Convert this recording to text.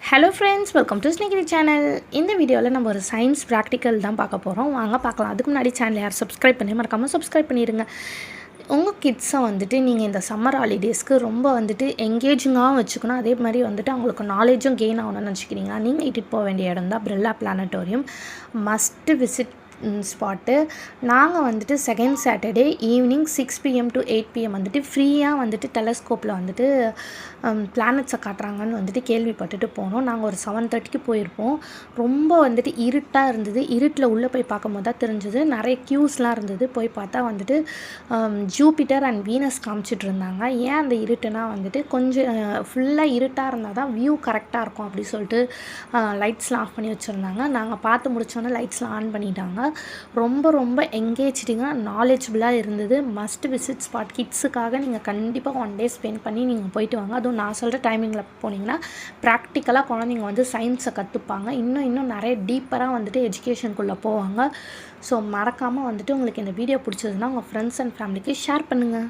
Hello friends, welcome to Snegiri channel. இந்த வீடியோவில் நம்ம ஒரு சயின்ஸ் ப்ராக்டிக்கல் தான் பார்க்க போகிறோம். வாங்க பார்க்கலாம். அதுக்கு முன்னாடி சேனல் யார் சப்ஸ்கிரைப் பண்ணி மறக்காமல் சப்ஸ்கிரைப் பண்ணிடுங்க. உங்கள் கிட்ஸை வந்துட்டு நீங்கள் இந்த சம்மர் ஹாலிடேஸ்க்கு ரொம்ப வந்துட்டு எங்கேஜிங்காகவும் வச்சுக்கணும். அதே மாதிரி வந்துட்டு அவங்களுக்கு நாலேஜும் கெயின் ஆகணும்னு வச்சுக்கிறீங்கன்னா நீங்கள் இட்டுட்டு போக வேண்டிய இடம் தான் பிரெல்லா பிளானட்டோரியம். Must visit spot. நாங்கள் வந்துட்டு second Saturday evening 6 PM to 8 PM வந்துட்டு ஃப்ரீயாக வந்துட்டு டெலஸ்கோப்பில் வந்துட்டு பிளானட்ஸை காட்டுறாங்கன்னு வந்துட்டு கேள்விப்பட்டுட்டு போனோம். நாங்கள் ஒரு 7:30க்கு போயிருப்போம். ரொம்ப வந்துட்டு இருட்டாக இருந்தது. இருட்டில் உள்ளே போய் பார்க்கும்போது தான் தெரிஞ்சது. நிறைய க்யூஸ்லாம் இருந்தது. போய் பார்த்தா வந்துட்டு ஜூபிட்டர் அண்ட் வீனஸ் காமிச்சிட்டு இருந்தாங்க. ஏன் அந்த இருட்டுனா வந்துட்டு கொஞ்சம் ஃபுல்லாக இருட்டாக இருந்தால் தான் வியூ கரெக்டாக இருக்கும் அப்படி சொல்லிட்டு லைட்ஸ்லாம் ஆஃப் பண்ணி வச்சுருந்தாங்க. நாங்கள் பார்த்து முடித்தோன்னே லைட்ஸ்லாம் ஆன் பண்ணிட்டாங்க. ரொம்ப ரொம்ப எங்கேஜிங்காக நாலேஜபிளாக இருந்தது. Must visit spot. கிட்ஸுக்காக நீங்கள் கண்டிப்பாக 1 day ஸ்பெண்ட் பண்ணி நீங்கள் போயிட்டு வாங்க. அதுவும் நான் சொல்கிற டைமிங்கில் போனீங்கன்னா ப்ராக்டிக்கலாக குழந்தைங்க வந்து சயின்ஸை கற்றுப்பாங்க. இன்னும் நிறைய டீப்பராக வந்துட்டு எஜுகேஷனுக்குள்ளே போவாங்க. ஸோ மறக்காமல் வந்துட்டு உங்களுக்கு இந்த வீடியோ பிடிச்சதுன்னா உங்கள் ஃப்ரெண்ட்ஸ் அண்ட் ஃபேமிலிக்கு ஷேர் பண்ணுங்கள்.